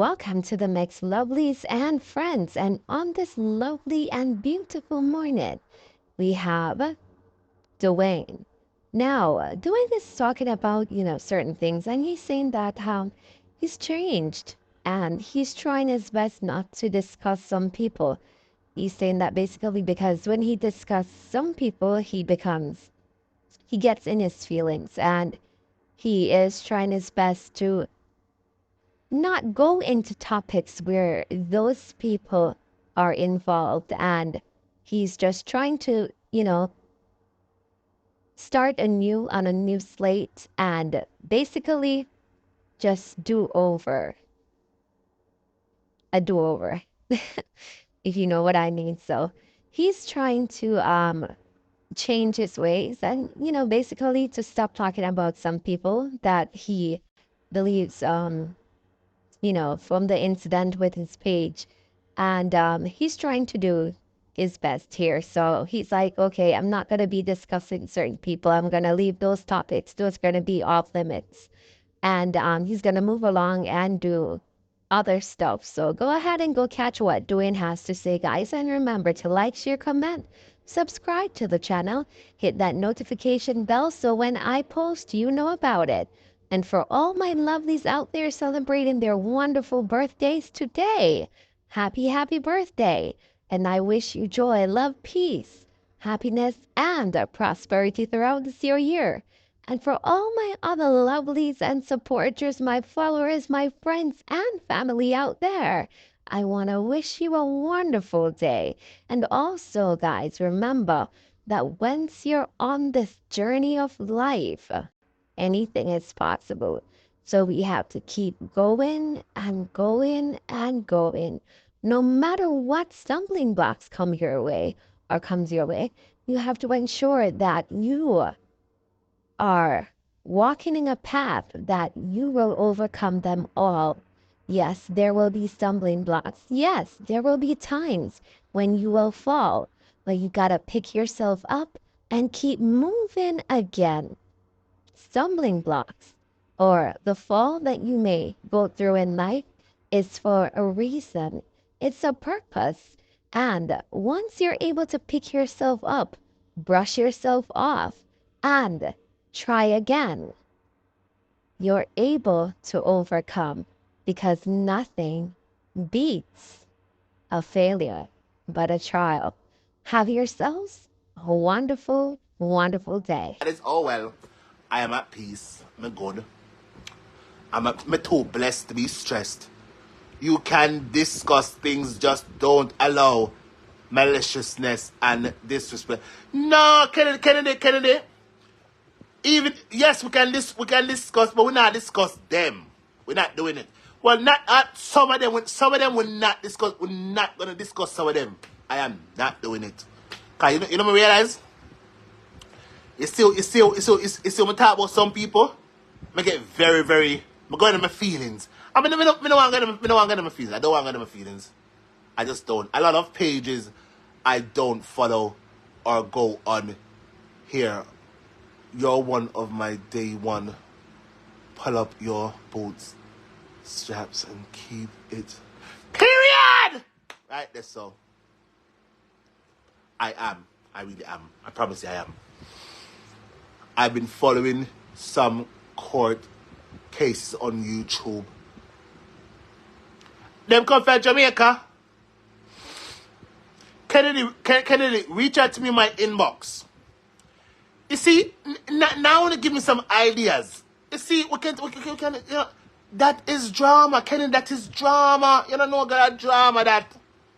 welcome to the Mix Lovelies and Friends. And on this lovely and beautiful morning, we have Dwayne. Now, Dwayne is talking about, certain things, and he's saying that how he's changed and he's trying his best not to discuss some people. He's saying that basically because when he discusses some people, he gets in his feelings and he is trying his best to not go into topics where those people are involved, and he's just trying to start anew on a new slate and basically just do over if you know what I mean. So he's trying to change his ways and basically to stop talking about some people that he believes from the incident with his page. And he's trying to do his best here. So he's like, okay, I'm not going to be discussing certain people. I'm going to leave those topics. Those are going to be off limits. And he's going to move along and do other stuff. So go ahead and go catch what Dwayne has to say, guys. And remember to like, share, comment, subscribe to the channel, hit that notification bell so when I post, you know about it. And for all my lovelies out there celebrating their wonderful birthdays today, happy birthday. And I wish you joy, love, peace, happiness, and prosperity throughout this year. And for all my other lovelies and supporters, my followers, my friends, and family out there, I want to wish you a wonderful day. And also, guys, remember that once you're on this journey of life, anything is possible. So we have to keep going and going and going. No matter what stumbling blocks come your way or comes your way, you have to ensure that you are walking in a path that you will overcome them all. Yes, there will be stumbling blocks. Yes, there will be times when you will fall, but you gotta pick yourself up and keep moving again. Stumbling blocks or the fall that you may go through in life is for a reason. It's a purpose. And once you're able to pick yourself up, brush yourself off, and try again, you're able to overcome because nothing beats a failure but a trial. Have yourselves a wonderful, wonderful day. That is all well. I am at peace. I'm good. I'm too blessed to be stressed. You can discuss things, just don't allow maliciousness and disrespect. No, Kennedy. Even yes, we can discuss, but we're not discuss them. We're not doing it. Well, not some of them. Some of them will not discuss. We're not gonna discuss some of them. I am not doing it. Cause you know me realize. You still me talk about some people. I get very. I go into my feelings. I mean, I don't want to get into my feelings. I don't want to get into my feelings. I just don't. A lot of pages I don't follow or go on here. You're one of my day one. Pull up your boots, straps, and keep it. Period! Right, that's so. I am. I really am. I promise you I am. I've been following some court cases on YouTube. Them come from Jamaica. Kennedy, reach out to me in my inbox. You see, now want to give me some ideas. You see, we can that is drama, Kennedy. That is drama. You don't know that drama that.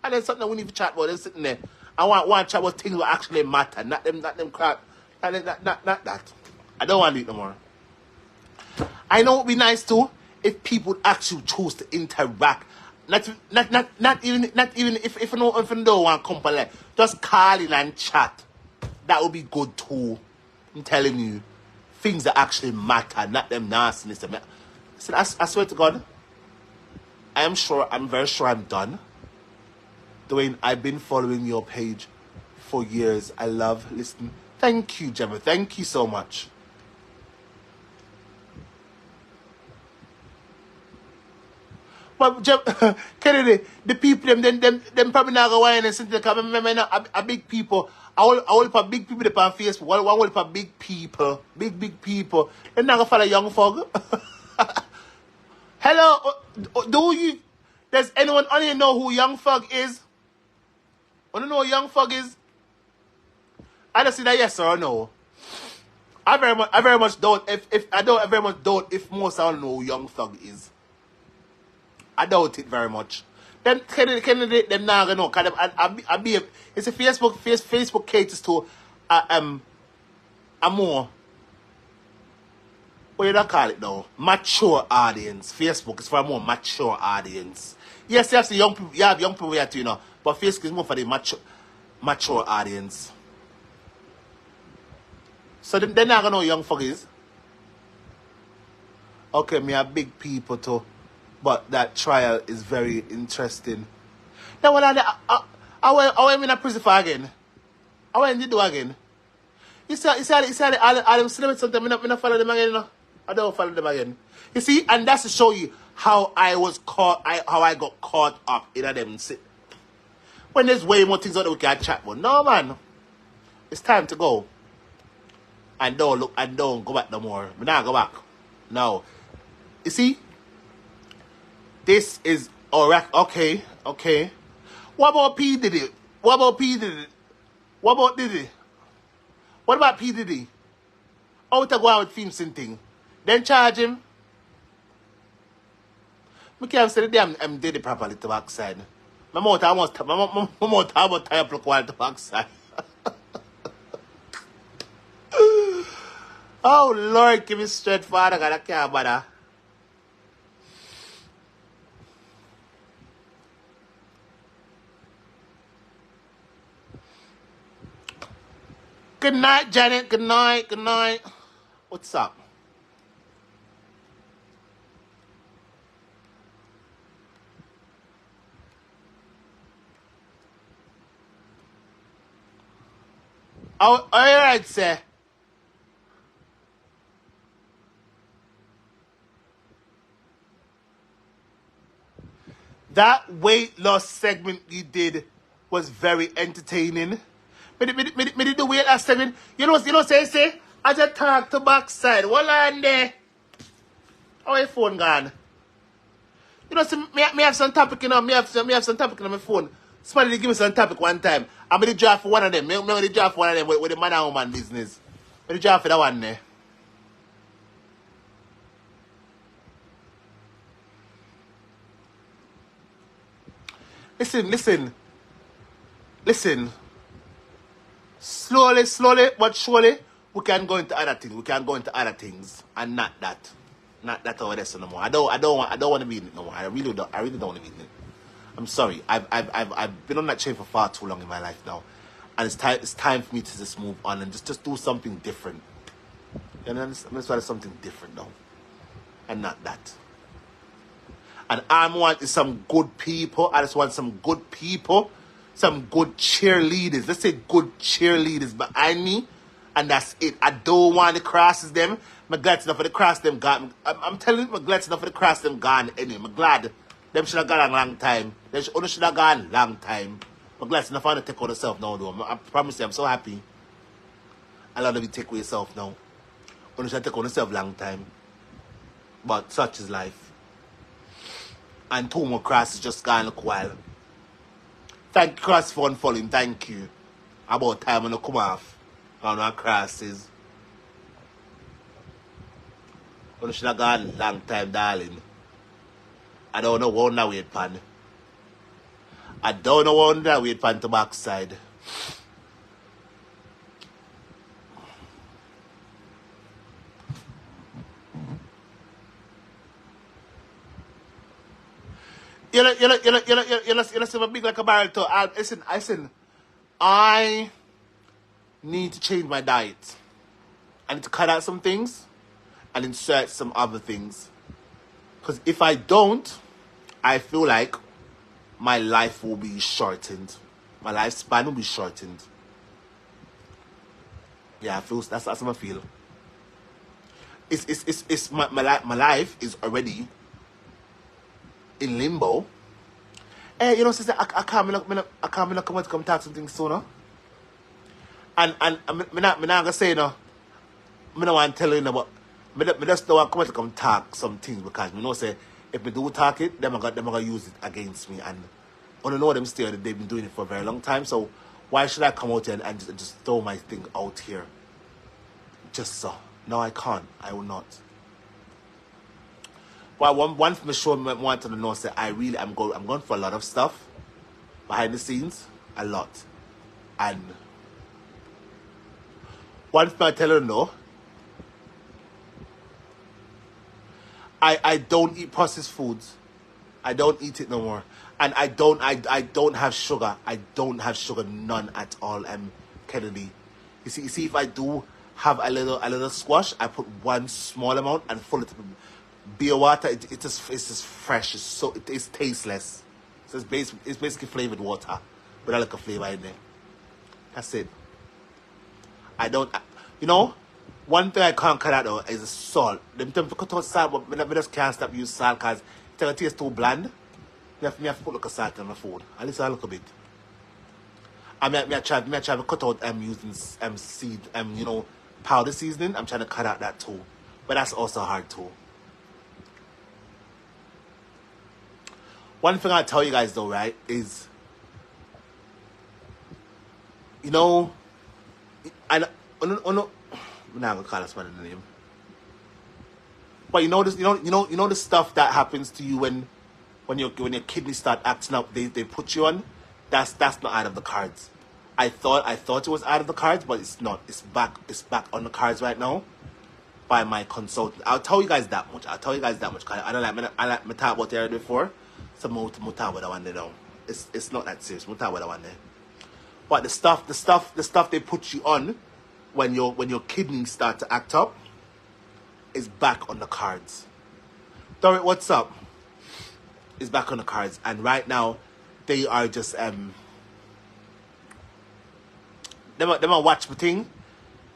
And then something we need to chat about. They're sitting there. I want to chat about things that actually matter, not them crap. Not that. I don't want to do it no more. I know it would be nice too if people actually choose to interact. Not even if no one come for like, just call in and chat. That would be good too. I'm telling you, things that actually matter, not them nastiness. Listen, I swear to God, I'm very sure I'm done. Dwayne, I've been following your page for years. I love listening. Thank you, Gemma. Thank you so much. But Kennedy, the people them probably not go wine and sit there because remember now a big people. I will put big people on Facebook. I will put big people. Big people. They're not gonna follow young folk. Hello, do you does anyone on here know who Young Thug is? Want to know who Young Thug is? I just see that yes or no. I very much don't. If I don't, I very much don't. If most I don't know who Young Thug is, I doubt it very much. Then Kennedy, them not gonna know. Cause I be it's a Facebook caters to a more what do you call it though? Mature audience. Facebook is for a more mature audience. Yes, you have the young people. You have young people here too, you know. But Facebook is more for the mature audience. So they're not gonna know who Young Thug is. Okay, me are big people too. But that trial is very interesting. Now what I went in a prison for again. I went to do again. You see all them celebrities sometimes I don't follow them again, you know. I don't follow them again. You see, and that's to show you how I got caught up in them. When there's way more things that we can chat about. No man. It's time to go. And don't go back no more. We not go back. No. You see? This is alright. Okay. What about P. Diddy? What about Diddy? What about P. Diddy? How to go out with films and thing? Then charge him. I can't say the damn Diddy properly to backside. My mouth almost tie up to the backside. Oh Lord, give me straight, Father God, I can't bother. Good night, Janet. Good night. What's up? Oh, alright, sir. That weight loss segment you did was very entertaining. Me did the weight loss segment. You know, say, I just talk to backside. What on there? How your phone gone? You know, me have some topic, you know, me have some topic on my phone. Somebody give me some topic one time. I'm going to draft for one of them. Me going to draft for one of them with the man and woman business. I'm going to draft for that one there. Listen. Slowly, but surely, we can go into other things. And not that over there no more. I don't want to be in it no more. I really don't want to be in it. I'm sorry. I've been on that chain for far too long in my life now. And it's time for me to just move on and just do something different. You know, let's try something different now. And not that. And I want some good people. I just want some good people. Some good cheerleaders. Let's say good cheerleaders behind me. And that's it. I don't want the crosses them. I'm glad enough for the cross them gone. I'm telling you, I'm glad enough for the cross them gone anyway. I'm glad. Them should have gone a long time. They should have gone a long time. I'm glad enough for to take on yourself now though. I promise you, I'm so happy. A lot of you take with yourself now. You should take on yourself a long time. But such is life. And 2 more crosses just gone a while. Thank you, Cross, for unfollowing. Thank you. About time when I come off on our crosses. You should have gone a long time, darling. I don't know what now wait pan. I don't know what now wait pan to backside. You know, see my big like a barrel too. Listen, I need to change my diet. I need to cut out some things and insert some other things. Because if I don't, I feel like my life will be shortened. My lifespan will be shortened. Yeah, I feel that's what I feel. It's my life is already in limbo. Hey, you know, sister, I can't come out to come talk some things sooner. And me not gonna say no. Me not want to tell you no, but me just don't want to come talk some things because me know say if me do talk it, them are gonna use it against me and I don't know them still they've been doing it for a very long time. So why should I come out here and just throw my thing out here? Just so. No, I can't. I will not. But one for me sure me want to know say I'm going for a lot of stuff behind the scenes, a lot. And one thing I tell her no, I don't eat processed foods. I don't eat it no more. And I don't have sugar. I don't have sugar, none at all, Kennedy. You see if I do have a little squash, I put one small amount and full it beer water, it's just fresh. It's tasteless. So it's basically flavored water with a little flavor in there. That's it. I don't, you know, one thing I can't cut out though is salt. Them time to cut out salt, but I just can't stop using salt because it tastes too bland. Me have to put like salt on my food. At least a little bit. I try to cut out using seed you know, powder seasoning. I'm trying to cut out that too. But that's also hard too. One thing I'll tell you guys though, right, is, you know, I'm not gonna call us by the name. But you know this, you know the stuff that happens to you when your kidneys start acting up, they put you on. That's not out of the cards. I thought it was out of the cards, but it's not. It's back on the cards right now by my consultant. I'll tell you guys that much. Cause I like me talk about it before. So more talk about that one there now. It's not that serious. More talk about that one there. But the stuff they put you on when your kidneys start to act up is back on the cards. Dorrit, what's up? Is back on the cards, and right now they are just them a watch the thing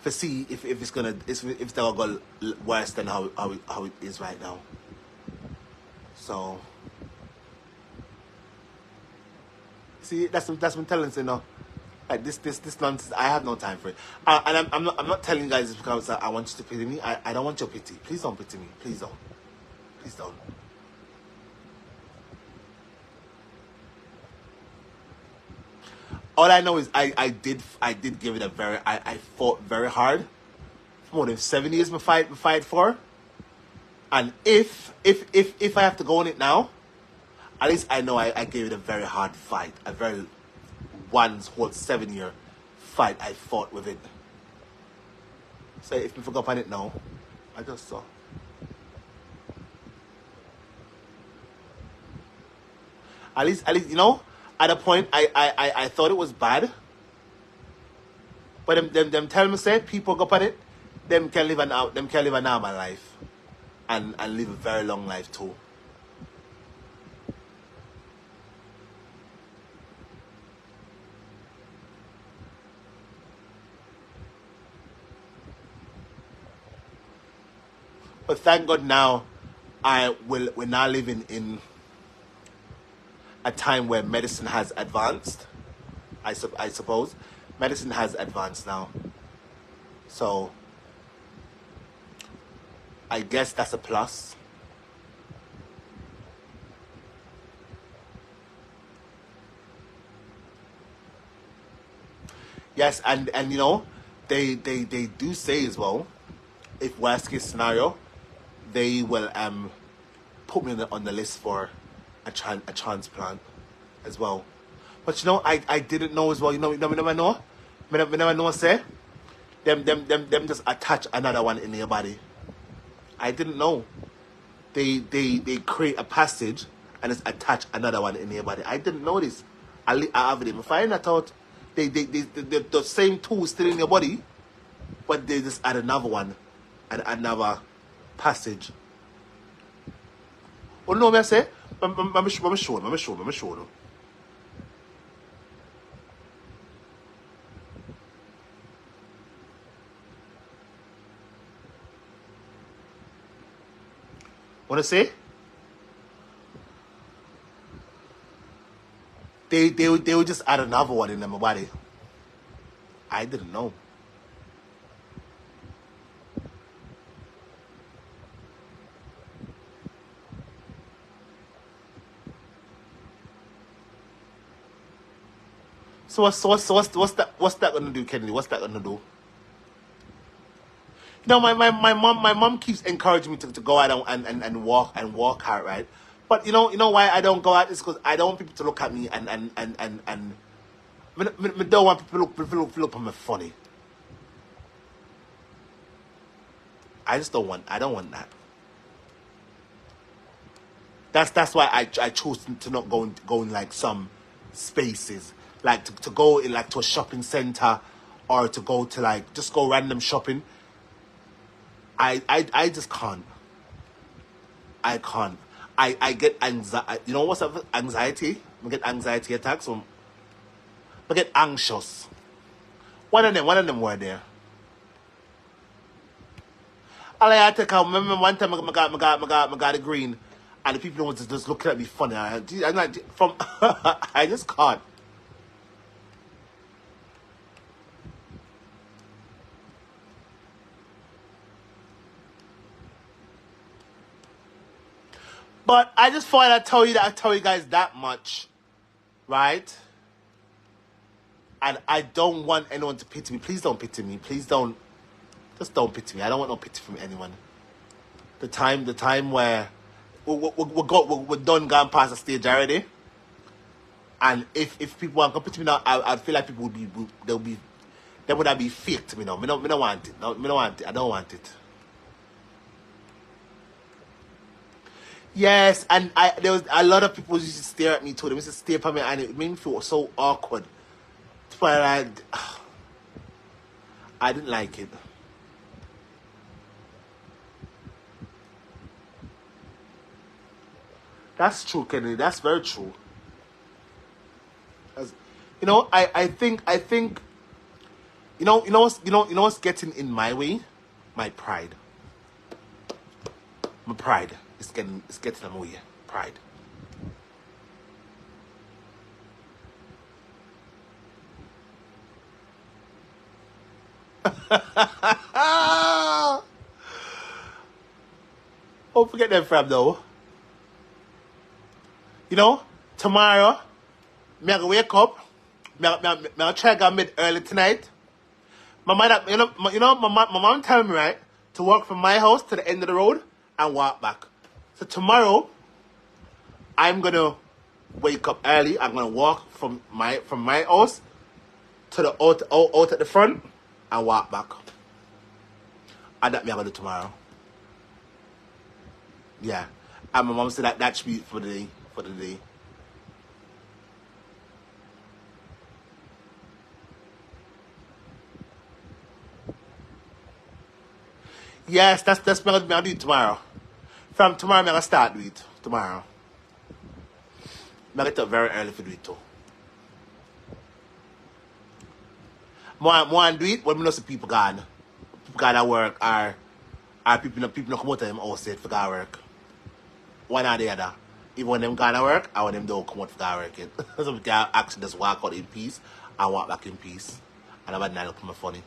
to see if it's gonna go worse than how it is right now. So see, that's what I'm telling you now. Like this nonsense, I have no time for it. And I'm not telling you guys this because I want you to pity me. I don't want your pity. Please don't pity me. Please don't. Please don't. All I know is I did give it a very I fought very hard for more than 7 years. My fight for, and if I have to go on it now, at least I know I gave it a very hard fight, a very one whole 7 year fight I fought with it. So if you forgot on it now, I just saw. At least you know. At a point, I thought it was bad. But them tell me say people go on it, them can live a normal life, and live a very long life too. But thank God now, we're now living in a time where medicine has advanced. I suppose medicine has advanced now, so I guess that's a plus. Yes, and you know, they do say as well, if worst case scenario, they will put me on the list for a transplant as well. But you know, I didn't know as well. You know, we never know. We never know. Say them just attach another one in your body. I didn't know. They create a passage and just attach another one in your body. I didn't know this. I have it. If I thought the same tool still in your body, but they just add another one and another passage. Oh no, me I say, I'm sure. Wanna say? they would just add another one in my body. I didn't know. So what's that gonna do, Kennedy? What's that gonna do? No, my mom keeps encouraging me to go out and walk out, right? But you know why I don't go out is because I don't want people to look at me and me don't want people look at me funny. I don't want that. That's why I chose to not go in like some spaces, like to go in like to a shopping center, or to go to like just go random shopping. I just can't. I can't. I get anxiety. You know what's up? Anxiety. I get anxiety attacks. So I get anxious. One of them were there. All I had to come. Remember one time I got a green, and the people was just looking at me funny. I'm not from. I just can't. But I just thought I'd tell you guys that much, right? And I don't want anyone to pity me. Please don't pity me. Please don't. Just don't pity me. I don't want no pity from anyone. The time where we're done gone past the stage already. And if people want to pity me now, I feel like people they would be fake to me now. Me don't want it. No, me don't want it. I don't want it. Yes, and there was a lot of people used to stare at me too. They used to stare at me, and it made me feel so awkward. But I didn't like it. That's true, Kennedy. That's very true. As- I think what's getting in my way? My pride. My pride is getting in my way. Pride. Don't forget them from though. You know, tomorrow, me I go wake up. Me I try to go mid early tonight. My mother, my mom tell me right to walk from my house to the end of the road and walk back. So tomorrow, I'm gonna wake up early. I'm gonna walk from my house to the out at the front and walk back. And that me I gonna do tomorrow. Yeah. And my mom said that should be for the day. For the day. Yes, that's what I'm gonna do tomorrow. From tomorrow, I'm gonna start do it tomorrow. I'm gonna get up very early for do it too. More and do it when we know some people gone. People gone at work or people not come out of them house yet for go work. One or the other. Even when them gone to work, or when them don't come out for go work yet. So we can actually just walk out in peace and walk back in peace. And I'm not looking funny.